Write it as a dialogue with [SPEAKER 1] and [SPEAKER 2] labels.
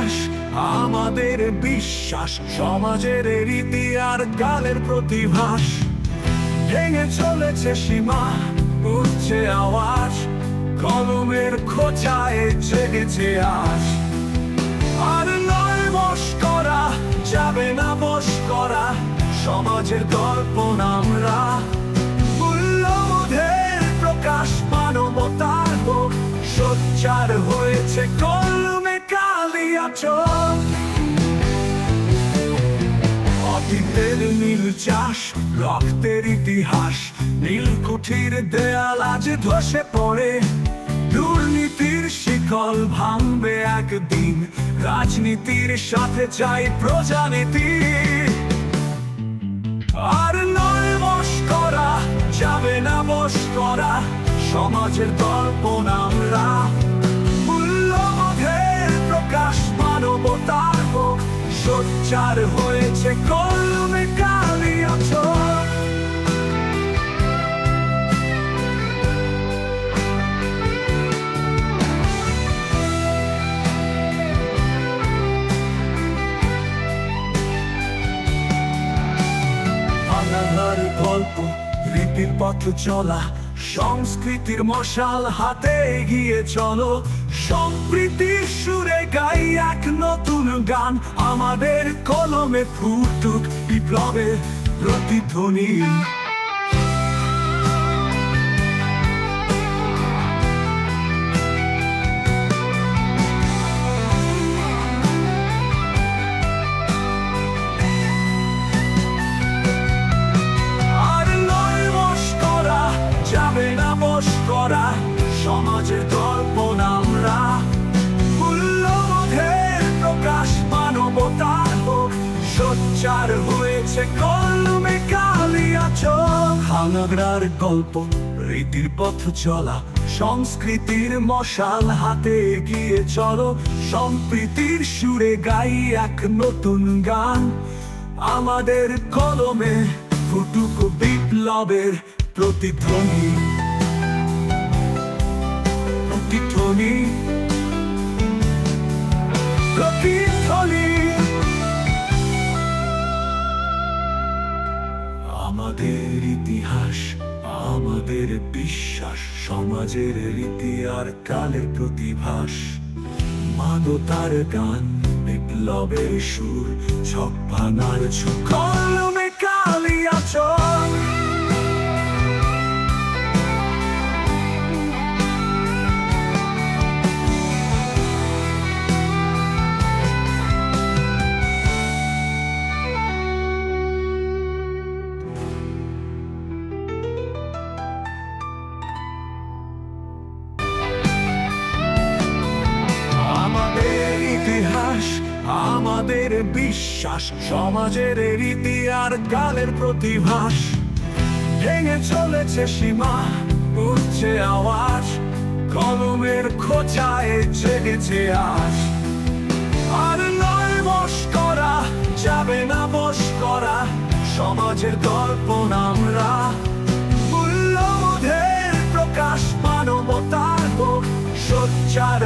[SPEAKER 1] ইতিহাস, আমাদের বিশ্বাস, সমাজের রীতি আর কালের প্রতিভাস। ভেঙে চলেছে সীমা, উঠছে আওয়াজ, কলমের খোঁচায় জেগেছে আজ। আর নয় বশ করা, যাবে না বশ করা, সমাজের দর্পণ আমরা। মূল্যবোধের প্রকাশ, মানবতার হোক সোচ্চার হয়েছে কলমে কালিয়াচক। অতীতের নীল চাষ, রক্তের ইতিহাস, নীলকুঠির দেয়াল আজ ধসে পড়ে। দুর্নীতির শিকল ভাঙবে একদিন, রাজনীতির সাথে চাই প্রজানীতি। আর নয় বশ করা, যাবে না বশ করা, সমাজের দর্পণ আমরা। মূল্যবোধের প্রকাশ, মানবতার হোক সোচ্চার হয়েছে কলমে কালিয়াচক। বাংলার গল্প, রীতির পথ চলা, সংস্কৃতির মশাল হাতে এগিয়ে চলো। সম্প্রীতির সুরে গাই এক নতুন গান, আমাদের কলমে ফুটুক বিপ্লবের প্রতিধ্বনি। সমাজের দর্পণ আমরা। মূল্যবোধের প্রকাশ, মানবতার হোক সোচ্চার হয়েছে কলমে কালিয়াচক। ভাঙার গল্প, রীতির পথ চলা, সংস্কৃতির মশাল হাতে এগিয়ে চলো। সম্প্রীতির সুরে গাই এক নতুন গান, আমাদের কলমে ফুটুক বিপ্লবের প্রতিধ্বনি। প্রতিধ্বনি, প্রতিধ্বনি। আমাদের ইতিহাস, আমাদের বিশ্বাস, সমাজের রীতি আর কালের প্রতিভাস। মানবতার গান, বিপ্লবের সুর, ছক ভাঙার ঝুঁক, কলমে কালিয়াচক। আমাদের বিশ্বাস, সমাজের রীতি আর কালের প্রতিভাস। ভেঙে চলেছে সীমা, উঠছে আওয়াজ, কলমের খোঁচায় জেগেছে আজ। আর নয় বশ করা, যাবে না বশ করা, সমাজের দর্পণ আমরা। মূল্যবোধের প্রকাশ, মানবতার হোক সোচ্চার